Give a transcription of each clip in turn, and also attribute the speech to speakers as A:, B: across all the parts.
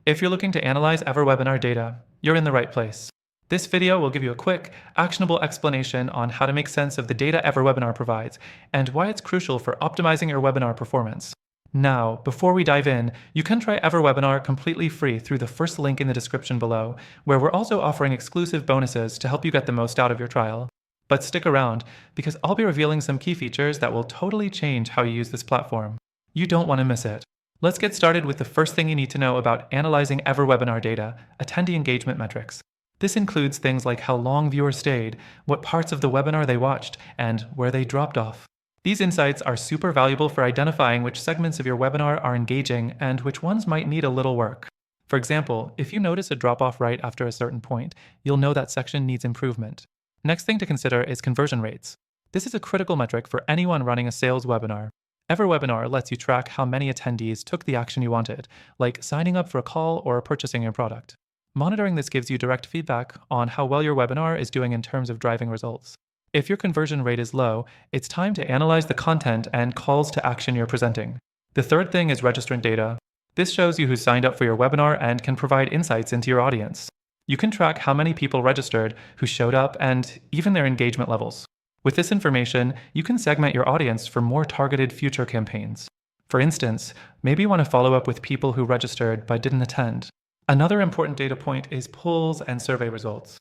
A: If you're looking to analyze EverWebinar data, you're in the right place. This video will give you a quick, actionable explanation on how to make sense of the data EverWebinar provides and why it's crucial for optimizing your webinar performance. Now, before we dive in, you can try EverWebinar completely free through the first link in the description below, where we're also offering exclusive bonuses to help you get the most out of your trial. But stick around, because I'll be revealing some key features that will totally change how you use this platform. You don't want to miss it. Let's get started with the first thing you need to know about analyzing EverWebinar data, attendee engagement metrics. This includes things like how long viewers stayed, what parts of the webinar they watched, and where they dropped off. These insights are super valuable for identifying which segments of your webinar are engaging and which ones might need a little work. For example, if you notice a drop-off right after a certain point, you'll know that section needs improvement. Next thing to consider is conversion rates. This is a critical metric for anyone running a sales webinar. EverWebinar lets you track how many attendees took the action you wanted, like signing up for a call or purchasing your product. Monitoring this gives you direct feedback on how well your webinar is doing in terms of driving results. If your conversion rate is low, it's time to analyze the content and calls to action you're presenting. The third thing is registrant data. This shows you who signed up for your webinar and can provide insights into your audience. You can track how many people registered, who showed up, and even their engagement levels. With this information, you can segment your audience for more targeted future campaigns. For instance, maybe you want to follow up with people who registered but didn't attend. Another important data point is polls and survey results.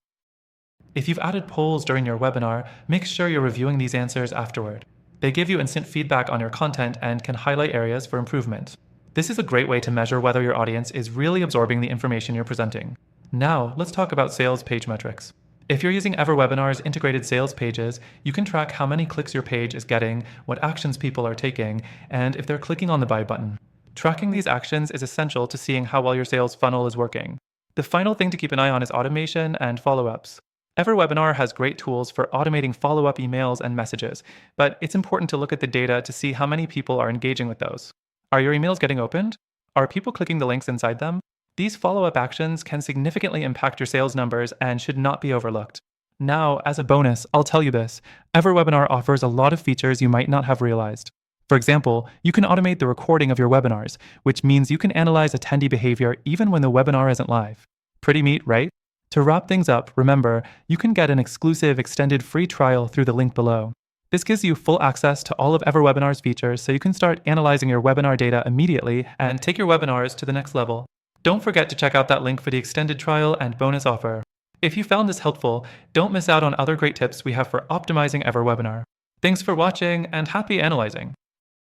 A: If you've added polls during your webinar, make sure you're reviewing these answers afterward. They give you instant feedback on your content and can highlight areas for improvement. This is a great way to measure whether your audience is really absorbing the information you're presenting. Now, let's talk about sales page metrics. If you're using EverWebinar's integrated sales pages, you can track how many clicks your page is getting, what actions people are taking, and if they're clicking on the buy button. Tracking these actions is essential to seeing how well your sales funnel is working. The final thing to keep an eye on is automation and follow-ups. EverWebinar has great tools for automating follow-up emails and messages, but it's important to look at the data to see how many people are engaging with those. Are your emails getting opened? Are people clicking the links inside them? These follow-up actions can significantly impact your sales numbers and should not be overlooked. Now, as a bonus, I'll tell you this. EverWebinar offers a lot of features you might not have realized. For example, you can automate the recording of your webinars, which means you can analyze attendee behavior even when the webinar isn't live. Pretty neat, right? To wrap things up, remember, you can get an exclusive extended free trial through the link below. This gives you full access to all of EverWebinar's features so you can start analyzing your webinar data immediately and take your webinars to the next level. Don't forget to check out that link for the extended trial and bonus offer. If you found this helpful, don't miss out on other great tips we have for optimizing EverWebinar. Thanks for watching and happy analyzing!